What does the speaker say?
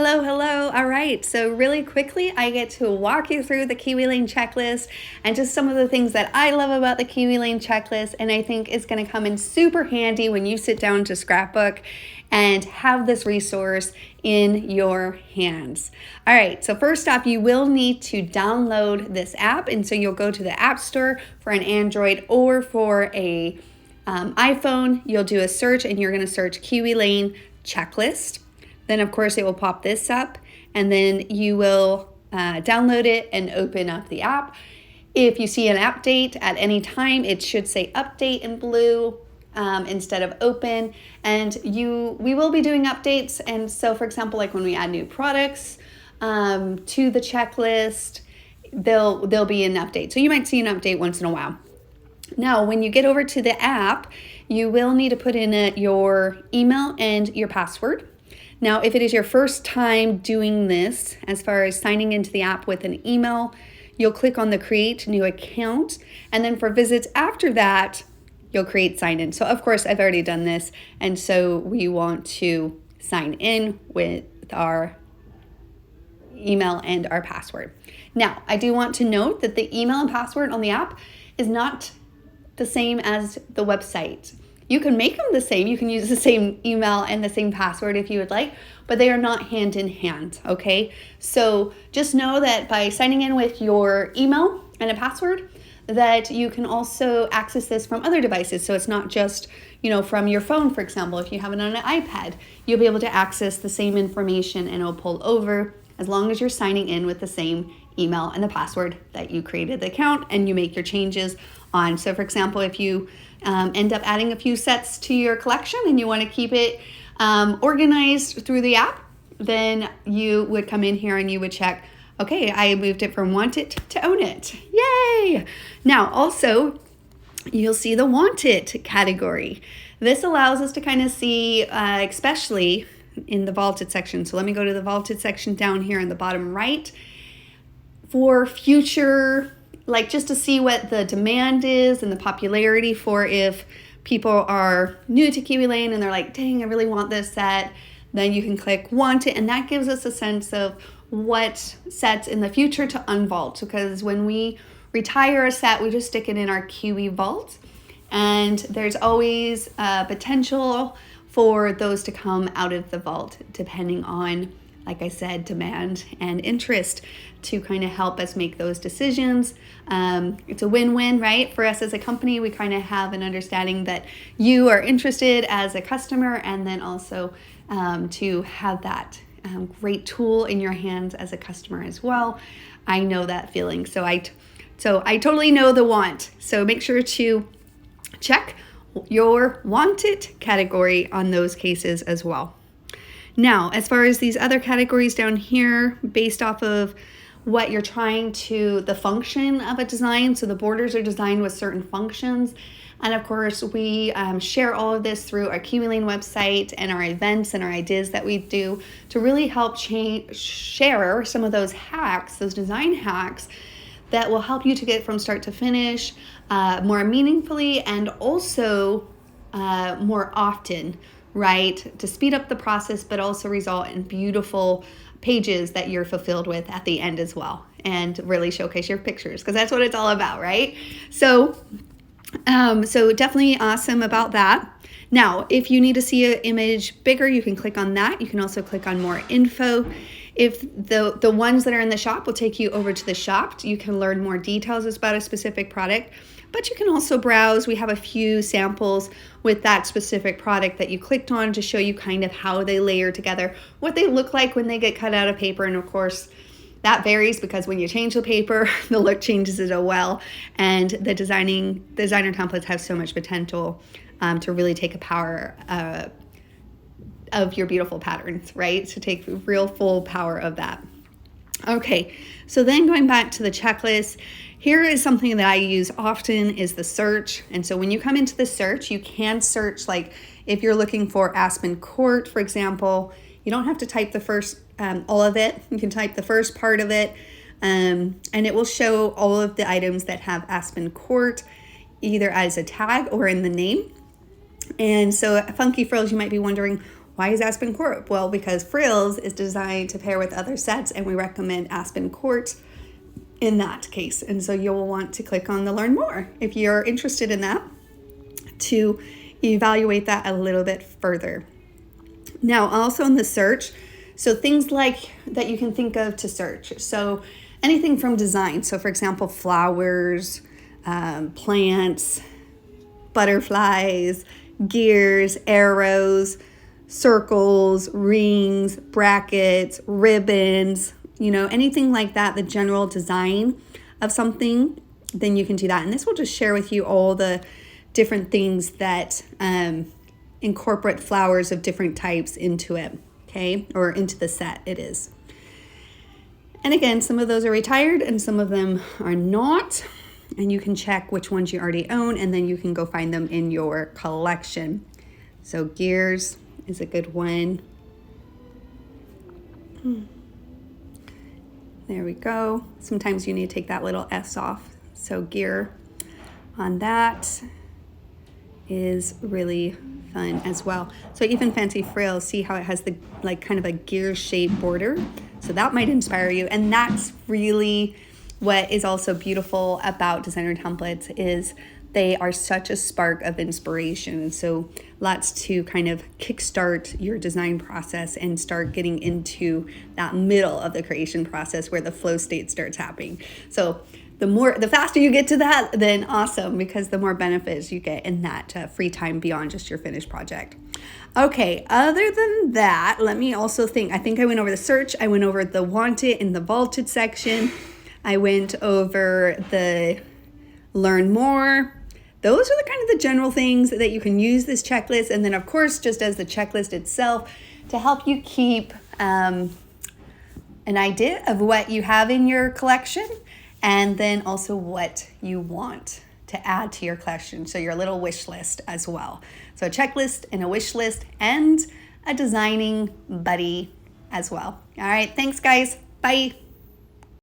Hello, hello. All right, so really quickly, I get to walk you through the Kiwi Lane checklist and just some of the things that I love about the Kiwi Lane checklist, and I think is going to come in super handy when you sit down to scrapbook and have this resource in your hands. All right, so first off, you will need to download this app, and so you'll go to the App Store for an Android or for a iPhone. You'll do a search, and you're going to search Kiwi Lane checklist. Then of course it will pop this up, and then you will download it and open up the app. If you see an update at any time, it should say update in blue instead of open. And we will be doing updates. And so for example, like when we add new products to the checklist, there'll be an update. So you might see an update once in a while. Now, when you get over to the app, you will need to put in your email and your password. Now, if it is your first time doing this, as far as signing into the app with an email, you'll click on the create new account. And then for visits after that, you'll create sign in. So of course, I've already done this. And so we want to sign in with our email and our password. Now, I do want to note that the email and password on the app is not the same as the website. You can make them the same. You can use the same email and the same password if you would like, but they are not hand in hand, okay? So just know that by signing in with your email and a password, that you can also access this from other devices. So it's not just, from your phone, for example. If you have it on an iPad, you'll be able to access the same information and it'll pull over as long as you're signing in with the same email and the password that you created the account and you make your changes on. So for example, if you end up adding a few sets to your collection and you want to keep it organized through the app, then you would come in here and you would check, okay, I moved it from want it to own it. Yay! Now also, you'll see the want it category. This allows us to kind of see, especially in the vaulted section. So let me go to the vaulted section down here in the bottom right for future, like just to see what the demand is and the popularity for if people are new to Kiwi Lane and they're like, dang, I really want this set. Then you can click want it, and that gives us a sense of what sets in the future to unvault. Because when we retire a set, we just stick it in our Kiwi vault, and there's always potential for those to come out of the vault depending on, like I said, demand and interest, to kind of help us make those decisions. It's a win-win, right? For us as a company, we kind of have an understanding that you are interested as a customer, and then also to have that great tool in your hands as a customer as well. I know that feeling. So I totally know the want. So make sure to check your wanted category on those cases as well. Now, as far as these other categories down here, based off of what you're the function of a design. So the borders are designed with certain functions. And of course, we share all of this through our Kiwi Lane website and our events and our ideas that we do to really help share some of those hacks, those design hacks that will help you to get from start to finish more meaningfully and also more often, right? To speed up the process, but also result in beautiful pages that you're fulfilled with at the end as well, and really showcase your pictures, because that's what it's all about, right? So definitely awesome about that. Now, if you need to see an image bigger, you can click on that. You can also click on more info. If the ones that are in the shop will take you over to the shop, you can learn more details about a specific product, but you can also browse. We have a few samples with that specific product that you clicked on to show you kind of how they layer together, what they look like when they get cut out of paper. And of course, that varies because when you change the paper, the look changes as well. And the designer templates have so much potential to really take a power of your beautiful patterns, right? To take real full power of that. Okay, so then going back to the checklist, here is something that I use often is the search. And so when you come into the search, you can search, like if you're looking for Aspen Court, for example, you don't have to type the first, all of it. You can type the first part of it, and it will show all of the items that have Aspen Court either as a tag or in the name. And so Funky Frills, you might be wondering, Why is Aspen Court? Well, because frills is designed to pair with other sets, and we recommend Aspen Court in that case. And so you'll want to click on the learn more if you're interested in that, to evaluate that a little bit further. Now, also in the search, so things like that you can think of to search. So anything from design. So for example, flowers, plants, butterflies, gears, arrows, circles, rings, brackets, ribbons, anything like that, the general design of something, then you can do that. And this will just share with you all the different things that incorporate flowers of different types into it, okay? Or into the set it is. And again, some of those are retired and some of them are not. And you can check which ones you already own, and then you can go find them in your collection. So gears is a good one. There we go. Sometimes you need to take that little S off. So gear on that is really fun as well. So even fancy frills, see how it has the kind of a gear shaped border. So that might inspire you. And that's really what is also beautiful about designer templates, is they are such a spark of inspiration. And so lots to kind of kickstart your design process and start getting into that middle of the creation process where the flow state starts happening. So the faster you get to that, then awesome, because the more benefits you get in that free time beyond just your finished project. Okay, other than that, let me also think. I think I went over the search. I went over the want it in the vaulted section. I went over the learn more. Those are the kind of the general things that you can use this checklist. And then of course, just as the checklist itself, to help you keep an idea of what you have in your collection, and then also what you want to add to your collection. So your little wish list as well. So a checklist and a wish list and a designing buddy as well. All right, thanks guys. Bye.